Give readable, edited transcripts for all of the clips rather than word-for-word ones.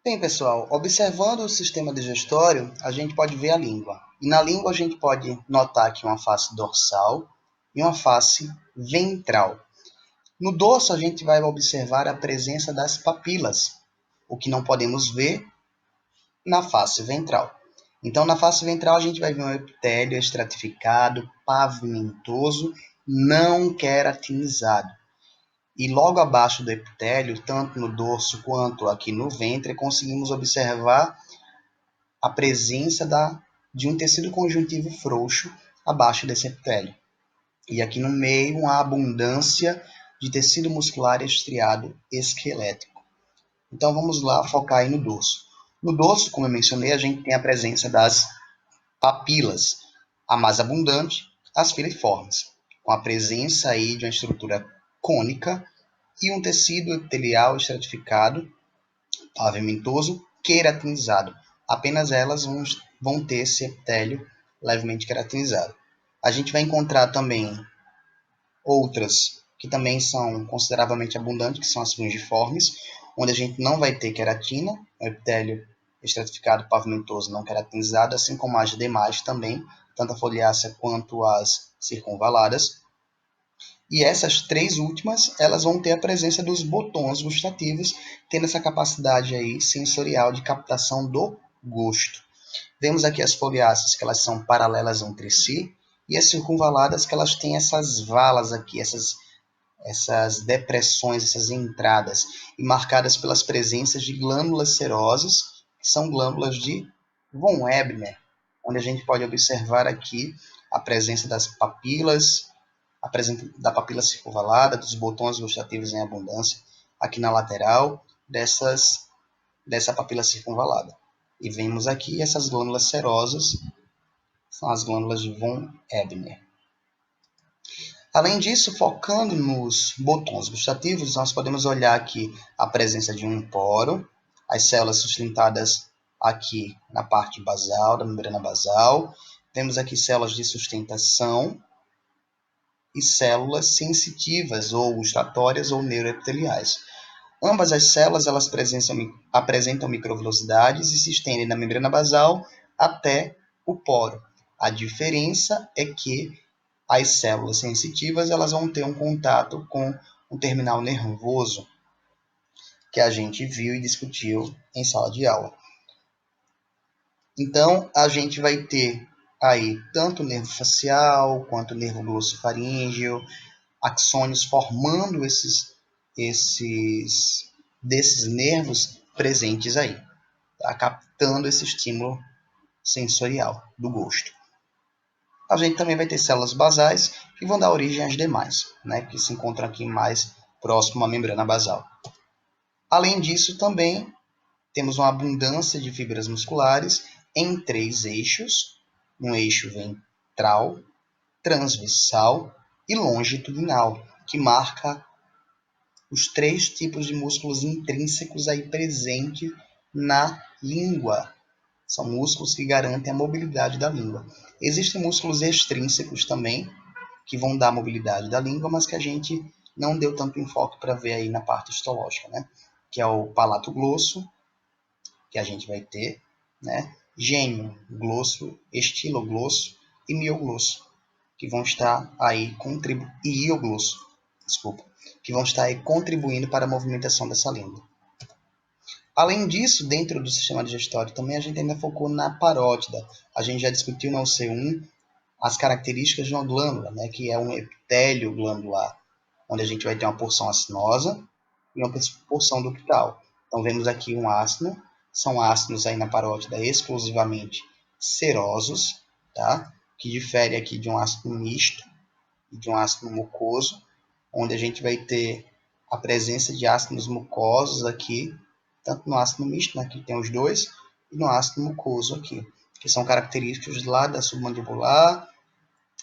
Bem, pessoal, observando o sistema digestório, a gente pode ver a língua. E na língua a gente pode notar aqui uma face dorsal e uma face ventral. No dorso a gente vai observar a presença das papilas, o que não podemos ver na face ventral. Então, na face ventral a gente vai ver um epitélio estratificado, pavimentoso, não queratinizado. E logo abaixo do epitélio, tanto no dorso quanto aqui no ventre, conseguimos observar a presença de um tecido conjuntivo frouxo abaixo desse epitélio. E aqui no meio, uma abundância de tecido muscular estriado esquelético. Então vamos lá focar aí no dorso. No dorso, como eu mencionei, a gente tem a presença das papilas, a mais abundante, as filiformes, com a presença aí de uma estrutura cônica e um tecido epitelial estratificado, pavimentoso, queratinizado. Apenas elas vão ter esse epitélio levemente queratinizado. A gente vai encontrar também outras que também são consideravelmente abundantes, que são as fungiformes, onde a gente não vai ter queratina, o epitélio estratificado pavimentoso não queratinizado, assim como as demais também, tanto a foliácea quanto as circunvaladas. E essas três últimas, elas vão ter a presença dos botões gustativos, tendo essa capacidade aí sensorial de captação do gosto. Vemos aqui as foliáceas, que elas são paralelas entre si, e as circunvaladas, que elas têm essas valas aqui, essas depressões, essas entradas, e marcadas pelas presenças de glândulas serosas, que são glândulas de von Ebner, onde a gente pode observar aqui a presença das papilas, a presença da papila circunvalada, dos botões gustativos em abundância, aqui na lateral dessa papila circunvalada. E vemos aqui essas glândulas serosas, são as glândulas de von Ebner. Além disso, focando nos botões gustativos, nós podemos olhar aqui a presença de um poro, as células sustentadas aqui na parte basal, da membrana basal. Temos aqui células de sustentação e células sensitivas, ou gustatórias, ou neuroepiteliais. Ambas as células elas apresentam microvilosidades e se estendem da membrana basal até o poro. A diferença é que as células sensitivas elas vão ter um contato com um terminal nervoso que a gente viu e discutiu em sala de aula. Então, a gente vai ter aí tanto o nervo facial quanto o nervo glossofaríngeo, axônios formando desses nervos presentes aí, tá? Captando esse estímulo sensorial do gosto. A gente também vai ter células basais que vão dar origem às demais, né, que se encontram aqui mais próximo à membrana basal. Além disso, também temos uma abundância de fibras musculares em três eixos, um eixo ventral, transversal e longitudinal, que marca os três tipos de músculos intrínsecos aí presentes na língua. São músculos que garantem a mobilidade da língua. Existem músculos extrínsecos também, que vão dar a mobilidade da língua, mas que a gente não deu tanto enfoque para ver aí na parte histológica, né? Que é o palato glosso, que a gente vai ter, né? Gênio glosso, estiloglosso e mioglosso, que vão estar aí que vão estar aí contribuindo para a movimentação dessa língua. Além disso, dentro do sistema digestório também a gente ainda focou na parótida. A gente já discutiu na UC1 as características de uma glândula, né, que é um epitélio glandular, onde a gente vai ter uma porção acinosa e uma porção ductal. Então vemos aqui um ácido, são ácidos aí na parótida exclusivamente serosos, tá? Que difere aqui de um ácido misto e de um ácido mucoso, onde a gente vai ter a presença de ácidos mucosos aqui, tanto no ácido misto, né, que tem os dois, e no ácido mucoso aqui, que são característicos lá da submandibular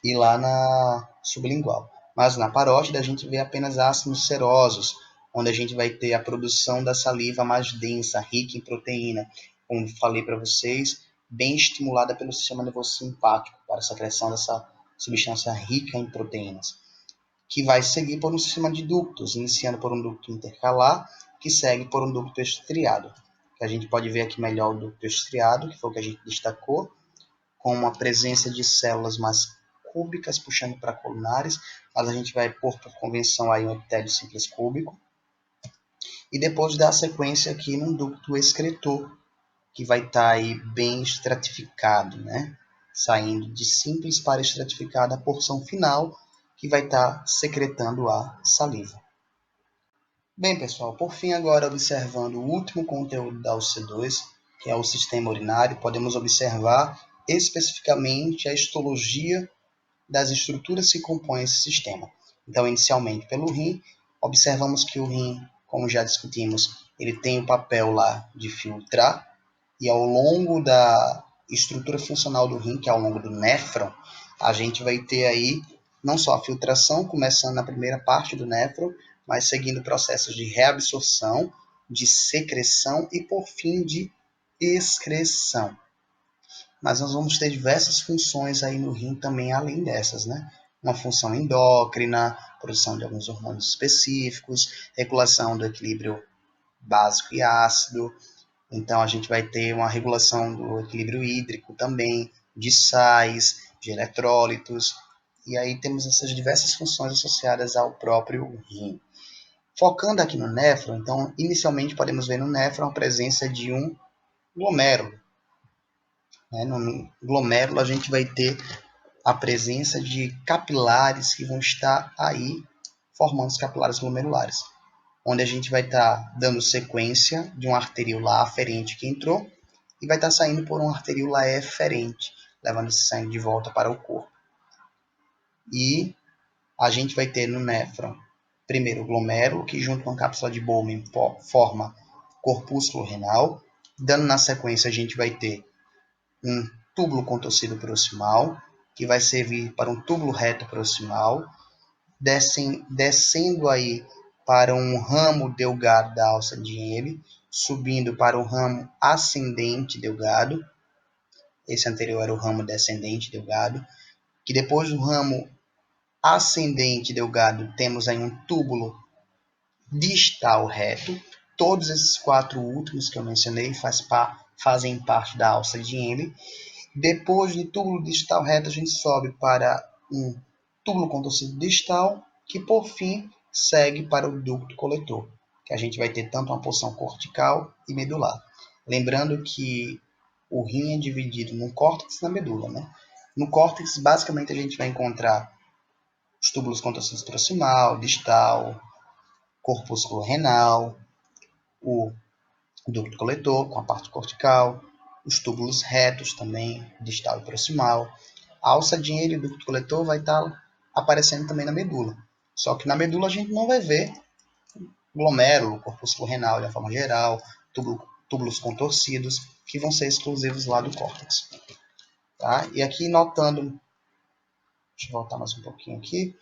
e lá na sublingual. Mas na parótida a gente vê apenas ácidos serosos, onde a gente vai ter a produção da saliva mais densa, rica em proteína, como falei para vocês, bem estimulada pelo sistema nervoso simpático para a secreção dessa substância rica em proteínas, que vai seguir por um sistema de ductos, iniciando por um ducto intercalar, que segue por um ducto estriado, A gente pode ver aqui melhor o ducto estriado, que foi o que a gente destacou, com uma presença de células mais cúbicas puxando para colunares, mas a gente vai pôr por convenção aí um epitélio simples cúbico. E depois dar sequência aqui num ducto excretor, que vai estar aí bem estratificado, né? Saindo de simples para estratificada a porção final, que vai estar secretando a saliva. Bem, pessoal, por fim, agora observando o último conteúdo da UC2, que é o sistema urinário, podemos observar especificamente a histologia das estruturas que compõem esse sistema. Então, inicialmente, pelo rim, observamos que o rim, como já discutimos, ele tem o papel lá de filtrar, e ao longo da estrutura funcional do rim, que é ao longo do néfron, a gente vai ter aí não só a filtração, começando na primeira parte do néfron, mas seguindo processos de reabsorção, de secreção e, por fim, de excreção. Mas nós vamos ter diversas funções aí no rim também, além dessas, né? Uma função endócrina, produção de alguns hormônios específicos, regulação do equilíbrio básico e ácido. Então, a gente vai ter uma regulação do equilíbrio hídrico também, de sais, de eletrólitos. E aí temos essas diversas funções associadas ao próprio rim. Focando aqui no néfron, então, inicialmente podemos ver no néfron a presença de um glomérulo. No glomérulo, a gente vai ter a presença de capilares que vão estar aí formando os capilares glomerulares, onde a gente vai estar dando sequência de um arteríola lá aferente que entrou e vai estar saindo por um arteríola lá eferente, levando esse sangue de volta para o corpo. E a gente vai ter no néfron, primeiro o glomérulo, que junto com a cápsula de Bowman forma corpúsculo renal. Dando na sequência, a gente vai ter um túbulo contorcido proximal, que vai servir para um túbulo reto proximal, descendo aí para um ramo delgado da alça de Henle, subindo para o ramo ascendente delgado. Esse anterior era o ramo descendente delgado, que depois do ramo ascendente delgado temos aí um túbulo distal reto. Todos esses quatro últimos que eu mencionei fazem parte da alça de Henle. Depois do túbulo distal reto, a gente sobe para um túbulo contorcido distal, que por fim segue para o ducto coletor, que a gente vai ter tanto uma porção cortical e medular. Lembrando que o rim é dividido no córtex e na medula, né? No córtex, basicamente, a gente vai encontrar os túbulos contorcidos proximal, distal, corpúsculo renal, o ducto coletor com a parte cortical, os túbulos retos também, distal e proximal. A alça de Henle e o ducto coletor vai estar aparecendo também na medula. Só que na medula a gente não vai ver glomérulo, corpúsculo renal de uma forma geral, túbulos contorcidos, que vão ser exclusivos lá do córtex. Tá? E aqui notando, deixa eu voltar mais um pouquinho aqui,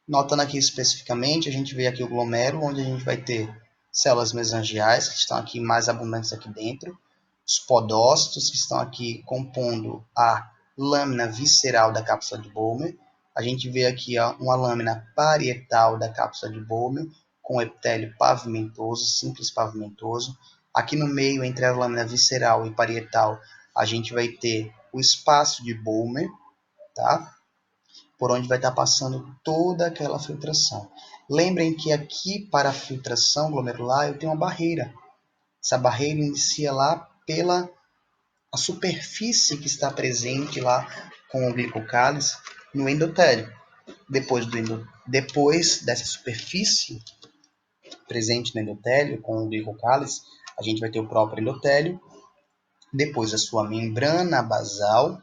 notando aqui especificamente, a gente vê aqui o glomérulo, onde a gente vai ter células mesangiais, que estão aqui mais abundantes aqui dentro, os podócitos, que estão aqui compondo a lâmina visceral da cápsula de Bowman. A gente vê aqui uma lâmina parietal da cápsula de Bowman, com epitélio pavimentoso, simples pavimentoso. Aqui no meio, entre a lâmina visceral e parietal, a gente vai ter o espaço de Bowman, tá? Por onde vai estar passando toda aquela filtração. Lembrem que aqui, para a filtração glomerular, eu tenho uma barreira. Essa barreira inicia lá pela a superfície que está presente lá com o glicocálice no endotélio. Depois dessa superfície presente no endotélio com o glicocálice, a gente vai ter o próprio endotélio, depois a sua membrana basal,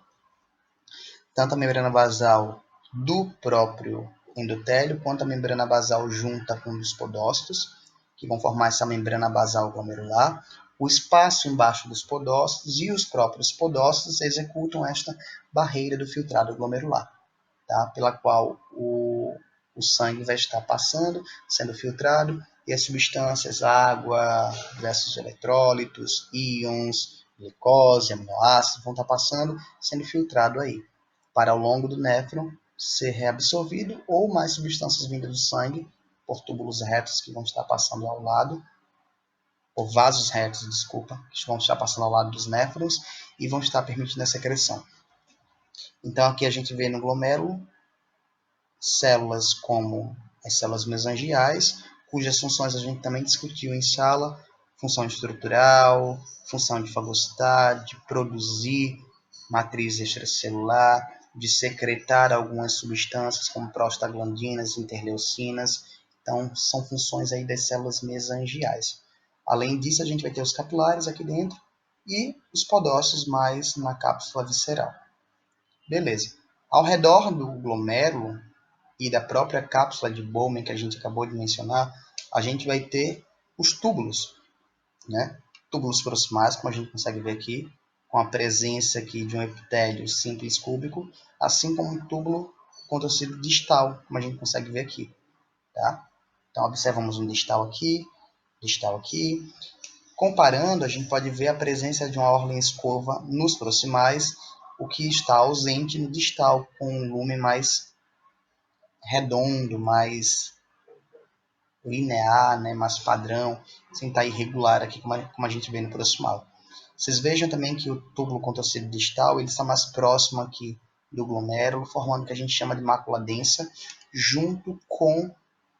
tanto a membrana basal do próprio endotélio, quanto a membrana basal junta com os podócitos, que vão formar essa membrana basal glomerular. O espaço embaixo dos podócitos e os próprios podócitos executam esta barreira do filtrado glomerular, tá? Pela qual o sangue vai estar passando, sendo filtrado, e as substâncias, água, diversos eletrólitos, íons, glicose, aminoácidos, vão estar passando, sendo filtrado aí, para ao longo do néfron ser reabsorvido, ou mais substâncias vindas do sangue, por túbulos retos que vão estar passando ao lado, ou vasos retos, desculpa, que vão estar passando ao lado dos néfrons e vão estar permitindo a secreção. Então aqui a gente vê no glomérulo células como as células mesangiais, cujas funções a gente também discutiu em sala, função estrutural, função de fagocitar, de produzir matriz extracelular, de secretar algumas substâncias como prostaglandinas, interleucinas. Então, são funções aí das células mesangiais. Além disso, a gente vai ter os capilares aqui dentro e os podócitos mais na cápsula visceral. Beleza. Ao redor do glomérulo e da própria cápsula de Bowman que a gente acabou de mencionar, a gente vai ter os túbulos, né? Túbulos proximais, como a gente consegue ver aqui, com a presença aqui de um epitélio simples cúbico, assim como um túbulo com tecido distal, como a gente consegue ver aqui, tá? Então, observamos um distal aqui. Comparando, a gente pode ver a presença de uma órgão escova nos proximais, o que está ausente no distal, com um lume mais redondo, mais linear, né, mais padrão, sem estar irregular aqui, como a gente vê no proximal. Vocês vejam também que o túbulo com tecido distal ele está mais próximo aqui do glomérulo, formando o que a gente chama de mácula densa, junto com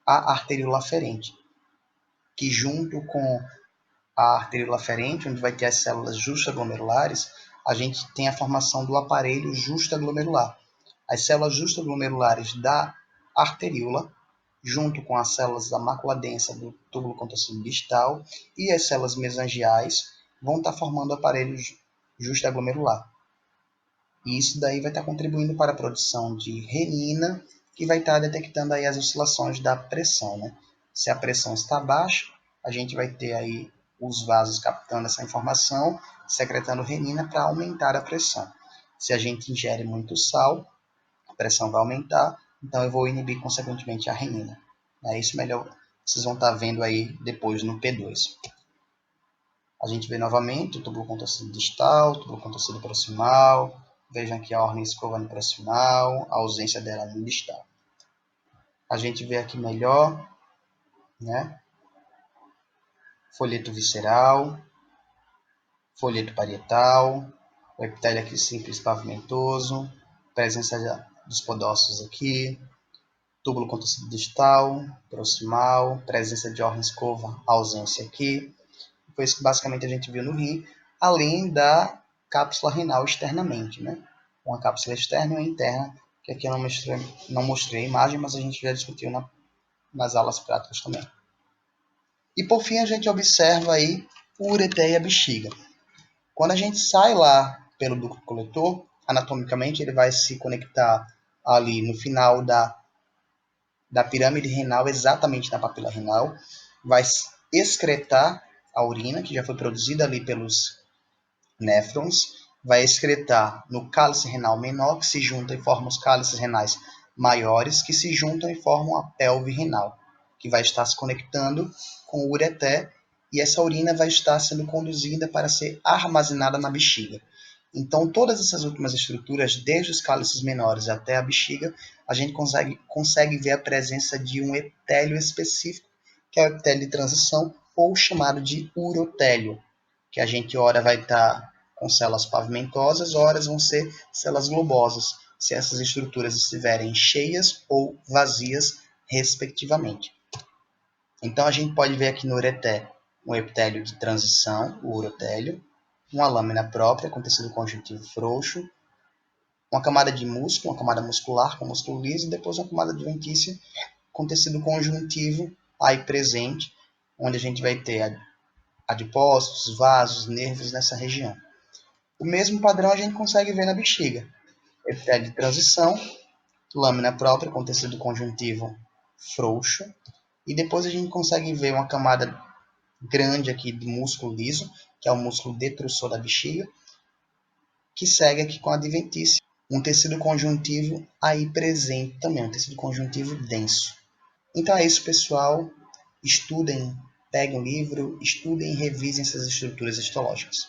a arteríola aferente, que junto com a arteríola aferente, onde vai ter as células justaglomerulares, a gente tem a formação do aparelho justaglomerular. As células justaglomerulares da arteríola, junto com as células da mácula densa do túbulo com tecido distal e as células mesangiais, vão estar formando o aparelho justaglomerular. E isso daí vai estar contribuindo para a produção de renina, que vai estar detectando aí as oscilações da pressão, né? Se a pressão está baixa, a gente vai ter aí os vasos captando essa informação, secretando renina para aumentar a pressão. Se a gente ingere muito sal, a pressão vai aumentar, então eu vou inibir consequentemente a renina. É isso melhor, vocês vão estar vendo aí depois no P2. A gente vê novamente o túbulo com tecido distal, o túbulo com tecido proximal. Vejam aqui a órgão escova no proximal, a ausência dela no distal. A gente vê aqui melhor, né? Folheto visceral, folheto parietal, o epitélio aqui simples pavimentoso, presença dos podócitos aqui, túbulo com tecido distal, proximal, presença de órgão escova, ausência aqui. Foi isso que basicamente a gente viu no rim, além da cápsula renal externamente, né? Uma cápsula externa e uma interna, que aqui eu não mostrei a imagem, mas a gente já discutiu nas aulas práticas também. E por fim a gente observa aí o ureter e a bexiga. Quando a gente sai lá pelo ducto coletor, anatomicamente ele vai se conectar ali no final da pirâmide renal, exatamente na papila renal, vai excretar a urina, que já foi produzida ali pelos néfrons, vai excretar no cálice renal menor, que se junta e forma os cálices renais maiores, que se juntam e formam a pelve renal, que vai estar se conectando com o ureter, e essa urina vai estar sendo conduzida para ser armazenada na bexiga. Então, todas essas últimas estruturas, desde os cálices menores até a bexiga, a gente consegue ver a presença de um epitélio específico, que é o epitélio de transição, ou chamado de urotélio, que a gente ora vai estar com células pavimentosas, horas vão ser células globosas, se essas estruturas estiverem cheias ou vazias, respectivamente. Então, a gente pode ver aqui no ureter um epitélio de transição, o urotélio, uma lâmina própria com tecido conjuntivo frouxo, uma camada de músculo, uma camada muscular com músculo liso, e depois uma camada adventícia com tecido conjuntivo aí presente, onde a gente vai ter adipócitos, vasos, nervos nessa região. O mesmo padrão a gente consegue ver na bexiga. Epitélio de transição, lâmina própria com tecido conjuntivo frouxo, e depois a gente consegue ver uma camada grande aqui de músculo liso, que é o músculo detrusor da bexiga, que segue aqui com a adventícia, um tecido conjuntivo aí presente também, um tecido conjuntivo denso. Então é isso, pessoal. Estudem, peguem o livro, estudem e revisem essas estruturas histológicas.